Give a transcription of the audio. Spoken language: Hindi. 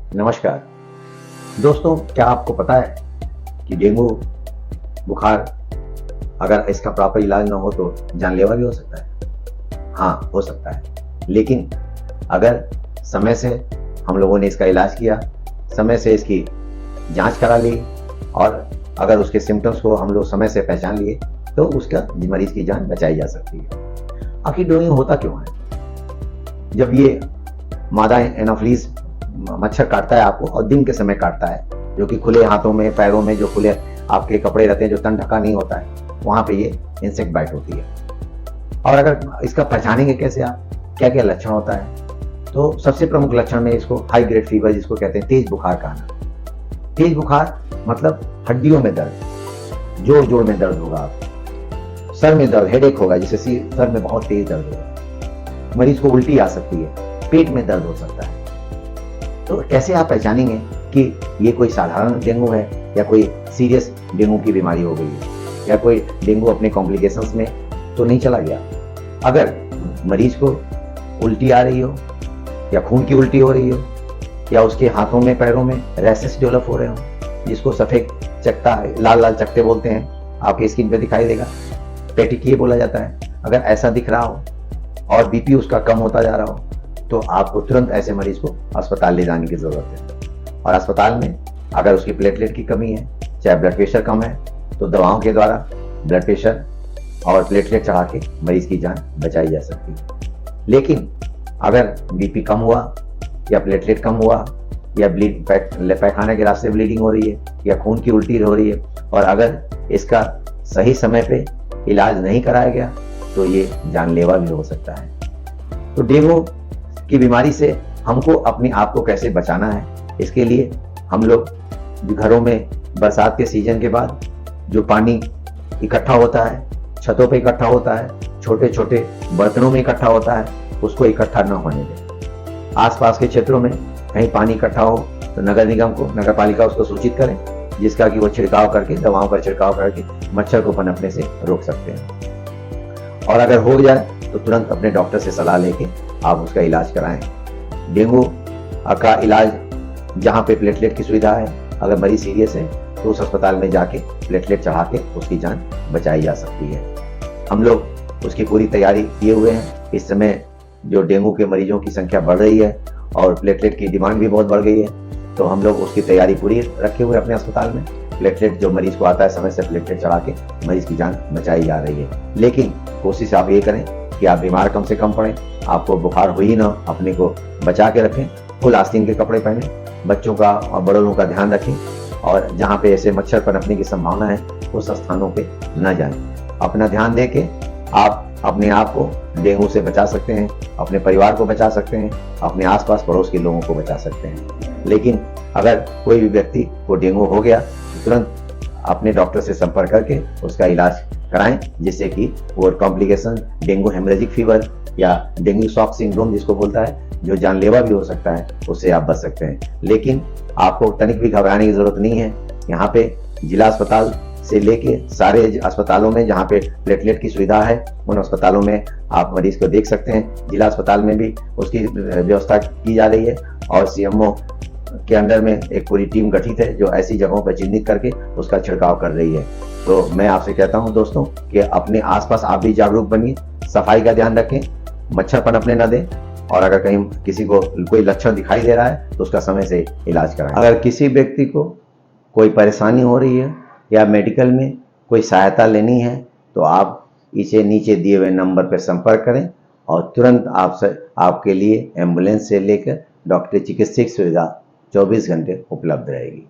नमस्कार दोस्तों, क्या आपको पता है कि डेंगू बुखार अगर इसका प्रॉपर इलाज ना हो तो जानलेवा भी हो सकता है। हाँ, हो सकता है, लेकिन अगर समय से हम लोगों ने इसका इलाज किया, समय से इसकी जांच करा ली और अगर उसके सिम्टम्स को हम लोग समय से पहचान लिए तो उसका मरीज की जान बचाई जा सकती है। आखिर डेंगू होता क्यों है? जब ये मादा एनाफिलीज मच्छर काटता है आपको और दिन के समय काटता है, जो कि खुले हाथों में, पैरों में, जो खुले आपके कपड़े रहते हैं, जो तन ढका नहीं होता है, वहां पे ये इंसेक्ट बाइट होती है। और अगर इसका पहचानेंगे कैसे आप, क्या क्या लक्षण होता है, तो सबसे प्रमुख लक्षण में इसको हाई ग्रेड फीवर, जिसको कहते हैं तेज बुखार कहना। तेज बुखार मतलब हड्डियों में दर्द, जोड़ जोड़ में दर्द होगा, आपको सर में दर्द, हेडेक होगा, जिससे सर में बहुत तेज दर्द होगा, मरीज को उल्टी आ सकती है, पेट में दर्द हो सकता है। तो कैसे आप पहचानेंगे कि ये कोई साधारण डेंगू है या कोई सीरियस डेंगू की बीमारी हो गई है या कोई डेंगू अपने कॉम्प्लिकेशंस में तो नहीं चला गया? अगर मरीज को उल्टी आ रही हो या खून की उल्टी हो रही हो या उसके हाथों में, पैरों में रैशेस डेवलप हो रहे हो, जिसको सफेद चकता, लाल लाल चकते बोलते हैं, आपकी स्किन पे दिखाई देगा, पेटिकिए बोला जाता है, अगर ऐसा दिख रहा हो और बीपी उसका कम होता जा रहा हो तो आपको तुरंत ऐसे मरीज को अस्पताल ले जाने की जरूरत है। और अस्पताल में अगर उसकी प्लेटलेट की कमी है, चाहे ब्लड प्रेशर कम है, तो दवाओं के द्वारा ब्लड प्रेशर और प्लेटलेट चढ़ा के मरीज की जान बचाई जा सकती है। लेकिन अगर बीपी कम हुआ या प्लेटलेट कम हुआ या पैखाने के रास्ते ब्लीडिंग हो रही है या खून की उल्टी हो रही है और अगर इसका सही समय पे इलाज नहीं कराया गया तो ये जानलेवा भी हो सकता है। तो डेंगू की बीमारी से हमको अपने आप को कैसे बचाना है, इसके लिए हम लोग घरों में बरसात के सीजन के बाद जो पानी इकट्ठा होता है, छतों पे इकट्ठा होता है, छोटे छोटे बर्तनों में इकट्ठा होता है, उसको इकट्ठा न होने दें। आसपास के क्षेत्रों में कहीं पानी इकट्ठा हो तो नगर निगम को, नगर पालिका उसको सूचित करें, जिसका कि वो छिड़काव करके, दवाओं पर छिड़काव करके मच्छर को पनपने से रोक सकते हैं। और अगर हो जाए तो तुरंत अपने डॉक्टर से सलाह लेके आप उसका इलाज कराएं। डेंगू का इलाज जहां पे प्लेटलेट की सुविधा है, अगर मरीज सीरियस है तो उस अस्पताल में जाके प्लेटलेट चढ़ा के उसकी जान बचाई जा सकती है। हम लोग उसकी पूरी तैयारी किए हुए हैं। इस समय जो डेंगू के मरीजों की संख्या बढ़ रही है और प्लेटलेट की डिमांड भी बहुत बढ़ गई है, तो हम लोग उसकी तैयारी पूरी रखे हुए अपने अस्पताल में। प्लेटलेट जो मरीज को आता है, समय से प्लेटलेट चढ़ा के मरीज की जान बचाई जा रही है। लेकिन कोशिश आप ये करें कि आप बीमार कम से कम पड़ें, आपको बुखार हो ही ना, अपने को बचा के रखें, फुल आस्तीन के कपड़े पहने, बच्चों का और बड़ों लोगों का ध्यान रखें और जहाँ पे ऐसे मच्छर पनपने की संभावना है उस स्थानों पे न जाएं। अपना ध्यान दे के आप अपने आप को डेंगू से बचा सकते हैं, अपने परिवार को बचा सकते हैं, अपने आसपास पड़ोस के लोगों को बचा सकते हैं। लेकिन अगर कोई भी व्यक्ति को डेंगू हो गया तो तुरंत अपने डॉक्टर से संपर्क करके उसका इलाज कराएं, जिससे कि वो कॉम्प्लिकेशन, डेंगू हेमरेजिक फीवर या डेंगू शॉक सिंड्रोम जिसको बोलता है, जो जानलेवा भी हो सकता है, उससे आप बच सकते हैं। लेकिन आपको तनिक भी घबराने की जरूरत नहीं है। यहाँ पे जिला अस्पताल से लेके सारे अस्पतालों में जहाँ पे प्लेटलेट की सुविधा है, उन अस्पतालों में आप मरीज को देख सकते हैं। जिला अस्पताल में भी उसकी व्यवस्था की जा रही है और सीएमओ के अंडर में एक पूरी टीम गठित है जो ऐसी जगहों पर चिन्हित करके उसका छिड़काव कर रही है। तो मैं आपसे कहता हूं दोस्तों कि अपने आसपास आप भी जागरूक बनिए, सफाई का ध्यान रखें, मच्छर पनपने न दें और अगर कहीं किसी को कोई लक्षण दिखाई दे रहा है तो उसका समय से इलाज कराएं। अगर किसी व्यक्ति को कोई परेशानी हो रही है या मेडिकल में कोई सहायता लेनी है तो आप इसे नीचे दिए हुए नंबर पर संपर्क करें और तुरंत आपके लिए एम्बुलेंस से लेकर डॉक्टरी चिकित्सक सुविधा 24 घंटे उपलब्ध रहेगी।